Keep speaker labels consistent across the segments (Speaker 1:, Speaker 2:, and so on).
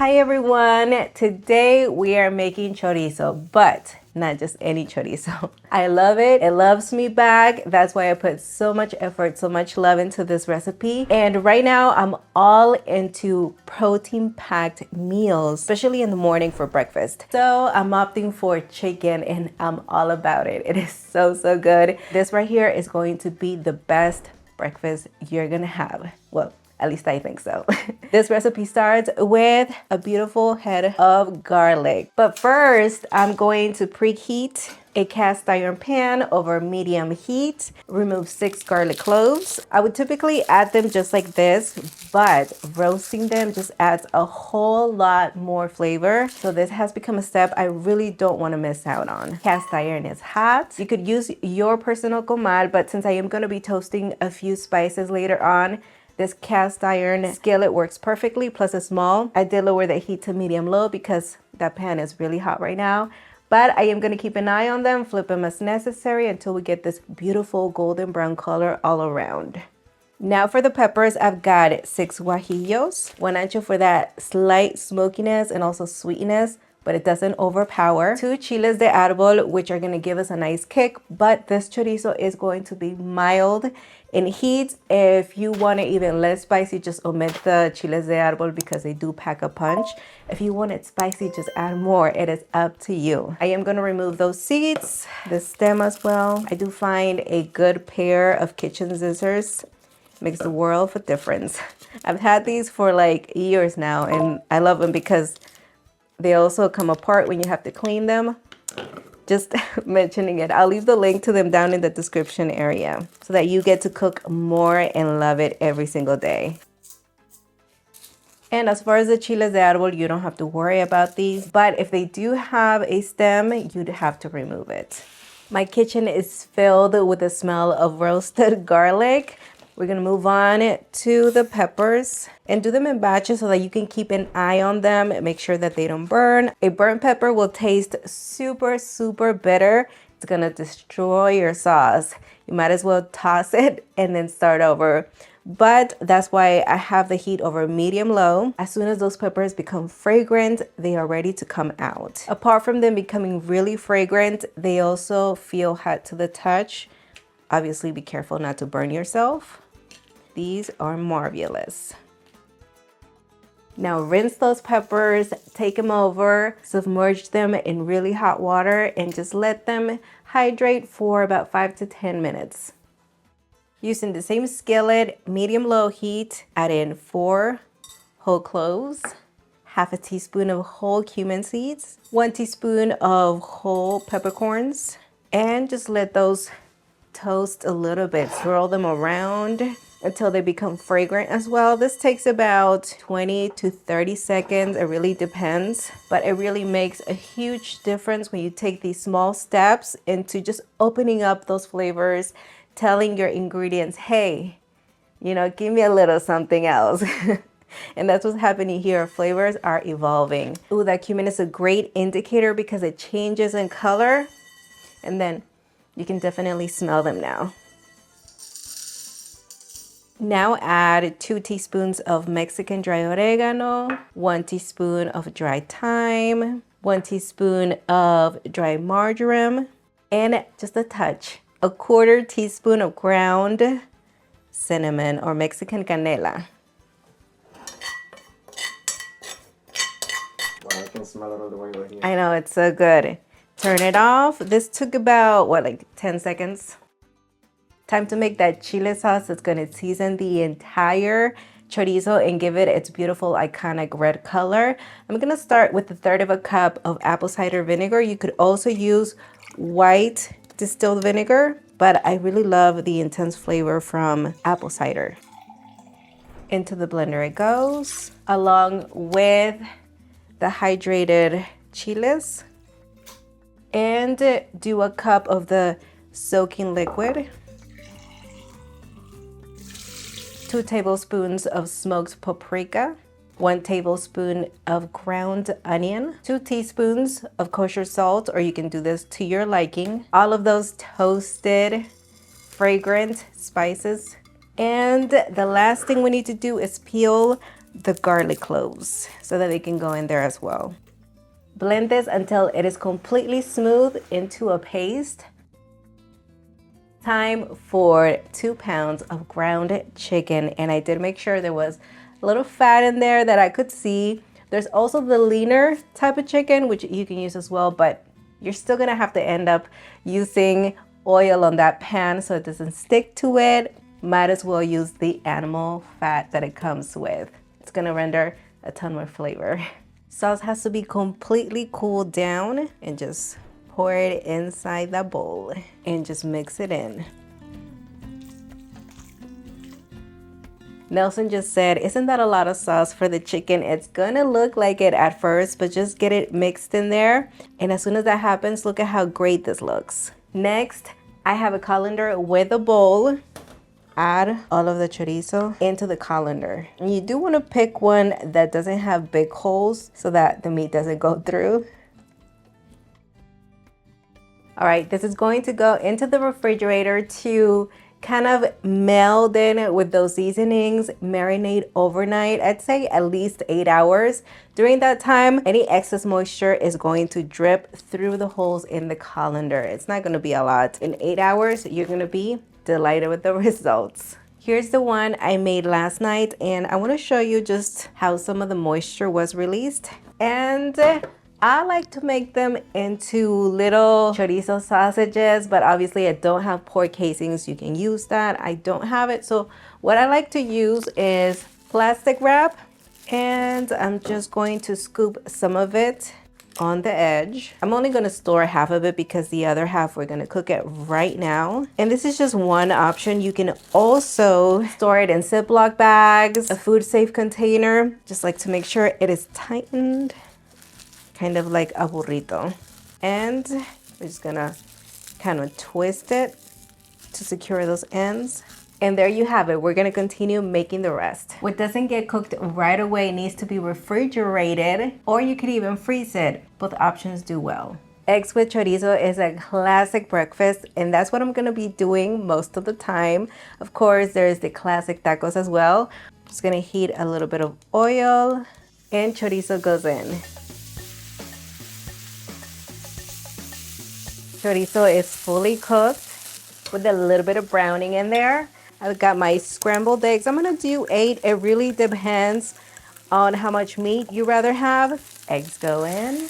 Speaker 1: Hi everyone, today we are making chorizo, but not just any chorizo. I love it, it loves me back. That's why I put so much effort, so much love into this recipe. And right now I'm all into protein-packed meals, especially in the morning for breakfast. So I'm opting for chicken and I'm all about it. It is so good. This right here is going to be the best breakfast you're gonna have. Well, at least I think so. This recipe starts with a beautiful head of garlic. But first, I'm going to preheat a cast iron pan over medium heat. Remove 6 garlic cloves. I would typically add them just like this, but roasting them just adds a whole lot more flavor. So this has become a step I really don't want to miss out on. Cast iron is hot. You could use your personal comal, but since I am going to be toasting a few spices later on, this cast iron skillet works perfectly, plus it's small. I did lower the heat to medium-low because that pan is really hot right now. But I am going to keep an eye on them, flip them as necessary until we get this beautiful golden brown color all around. Now for the peppers, I've got 6 guajillos, 1 ancho for that slight smokiness and also sweetness, but it doesn't overpower. 2 chiles de árbol, which are gonna give us a nice kick, but this chorizo is going to be mild in heat. If you want it even less spicy, just omit the chiles de árbol because they do pack a punch. If you want it spicy, just add more. It is up to you. I am gonna remove those seeds, the stem as well. I do find a good pair of kitchen scissors makes the world of a difference. I've had these for like years now and I love them because they also come apart when you have to clean them. Just mentioning it. I'll leave the link to them down in the description area so that you get to cook more and love it every single day. And as far as the chiles de árbol, you don't have to worry about these, but if they do have a stem, you'd have to remove it. My kitchen is filled with the smell of roasted garlic. We're gonna move on to the peppers and do them in batches so that you can keep an eye on them and make sure that they don't burn. A burnt pepper will taste super bitter. It's gonna destroy your sauce. You might as well toss it and then start over. But that's why I have the heat over medium-low. As soon as those peppers become fragrant, they are ready to come out. Apart from them becoming really fragrant, they also feel hot to the touch. Obviously, be careful not to burn yourself. These are marvelous. Now rinse those peppers, take them over, submerge them in really hot water, and just let them hydrate for about 5 to 10 minutes. Using the same skillet, medium-low heat, add in 4 whole cloves, half a teaspoon of whole cumin seeds, 1 teaspoon of whole peppercorns, and just let those toast a little bit. Swirl them around until they become fragrant as well. This takes about 20 to 30 seconds. It really depends, but it really makes a huge difference when you take these small steps into just opening up those flavors, telling your ingredients, hey, you know, give me a little something else. And that's what's happening here. Flavors are evolving. Ooh, that cumin is a great indicator because it changes in color, and then you can definitely smell them now. Now add 2 teaspoons of Mexican dry oregano, 1 teaspoon of dry thyme, 1 teaspoon of dry marjoram, and just a touch, 1/4 teaspoon of ground cinnamon or Mexican canela.
Speaker 2: Wow, I can smell it all the way right here.
Speaker 1: I know, it's so good. Turn it off. This took about, what, like 10 seconds? Time to make that chile sauce that's gonna season the entire chorizo and give it its beautiful, iconic red color. I'm gonna start with 1/3 cup of apple cider vinegar. You could also use white distilled vinegar, but I really love the intense flavor from apple cider. Into the blender it goes, along with the hydrated chiles. And do 1 cup of the soaking liquid, 2 tablespoons of smoked paprika, 1 tablespoon of ground onion, 2 teaspoons of kosher salt, or you can do this to your liking. All of those toasted, fragrant spices. And the last thing we need to do is peel the garlic cloves so that they can go in there as well. Blend this until it is completely smooth into a paste. Time for 2 pounds of ground chicken, and I did make sure there was a little fat in there that I could see. There's also the leaner type of chicken, which you can use as well, but you're still gonna have to end up using oil on that pan so it doesn't stick to it. Might as well use the animal fat that it comes with. It's gonna render a ton more flavor. Sauce has to be completely cooled down, and just pour it inside the bowl and just mix it in. Nelson just said, isn't that a lot of sauce for the chicken? It's gonna look like it at first, but just get it mixed in there. And as soon as that happens, look at how great this looks. Next, I have a colander with a bowl. Add all of the chorizo into the colander. And you do want to pick one that doesn't have big holes so that the meat doesn't go through. All right, this is going to go into the refrigerator to kind of meld in with those seasonings, marinate overnight. I'd say at least 8 hours. During that time, any excess moisture is going to drip through the holes in the colander. It's not going to be a lot. In 8 hours, you're going to be delighted with the results. Here's the one I made last night, and I want to show you just how some of the moisture was released. And I like to make them into little chorizo sausages, but obviously I don't have pork casings. You can use that. I don't have it. So what I like to use is plastic wrap, and I'm just going to scoop some of it on the edge. I'm only going to store half of it because the other half we're going to cook it right now. And this is just one option. You can also store it in Ziploc bags, a food safe container, just like to make sure it is tightened, kind of like a burrito. And we're just gonna kind of twist it to secure those ends. And there you have it. We're gonna continue making the rest. What doesn't get cooked right away needs to be refrigerated, or you could even freeze it. Both options do well. Eggs with chorizo is a classic breakfast, and that's what I'm gonna be doing most of the time. Of course, there's the classic tacos as well. Just gonna heat a little bit of oil, and chorizo goes in. Chorizo is fully cooked with a little bit of browning in there. I've got my scrambled eggs. I'm gonna do 8. It really depends on how much meat you rather have. Eggs go in.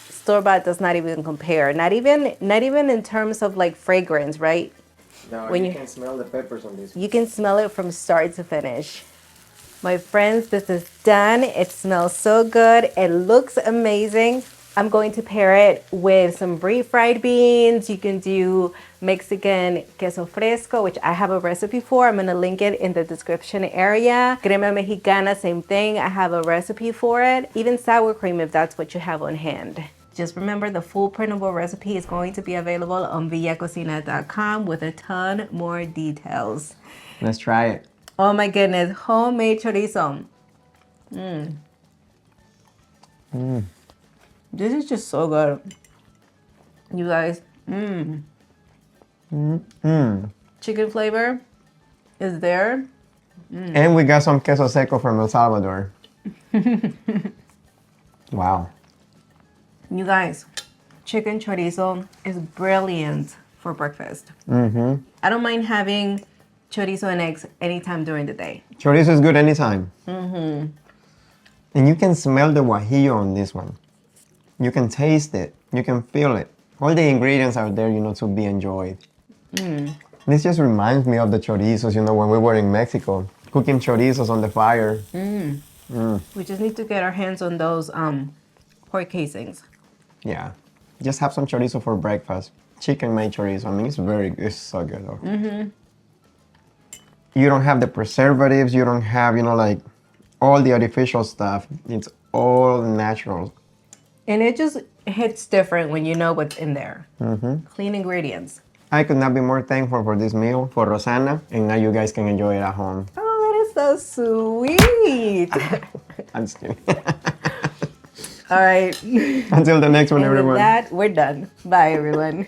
Speaker 1: Store-bought does not even compare. Not even in terms of like fragrance, right?
Speaker 2: No,
Speaker 1: When
Speaker 2: you can smell the peppers on this.
Speaker 1: You can smell it from start to finish. My friends, this is done. It smells so good. It looks amazing. I'm going to pair it with some refried beans. You can do Mexican queso fresco, which I have a recipe for. I'm gonna link it in the description area. Crema mexicana, same thing. I have a recipe for it. Even sour cream if that's what you have on hand. Just remember, the full printable recipe is going to be available on villacocina.com with a ton more details.
Speaker 2: Let's try it.
Speaker 1: Oh my goodness, homemade chorizo. This is just so good. You guys, chicken flavor is there.
Speaker 2: And we got some queso seco from El Salvador. Wow.
Speaker 1: You guys, chicken chorizo is brilliant for breakfast. I don't mind having chorizo and eggs anytime during the day.
Speaker 2: Chorizo is good anytime. And you can smell the guajillo on this one. You can taste it. You can feel it. All the ingredients are there, to be enjoyed. This just reminds me of the chorizos, when we were in Mexico, cooking chorizos on the fire.
Speaker 1: We just need to get our hands on those pork casings.
Speaker 2: Yeah. Just have some chorizo for breakfast. Chicken made chorizo. I mean, it's so good. You don't have the preservatives. You don't have, like all the artificial stuff. It's all natural.
Speaker 1: And it just hits different when you know what's in there. Clean ingredients.
Speaker 2: I could not be more thankful for this meal, for Rossana, and now you guys can enjoy it at home.
Speaker 1: Oh, that is so sweet.
Speaker 2: I'm just kidding.
Speaker 1: All right.
Speaker 2: Until the next one,
Speaker 1: And
Speaker 2: everyone.
Speaker 1: with that, we're done. Bye, everyone.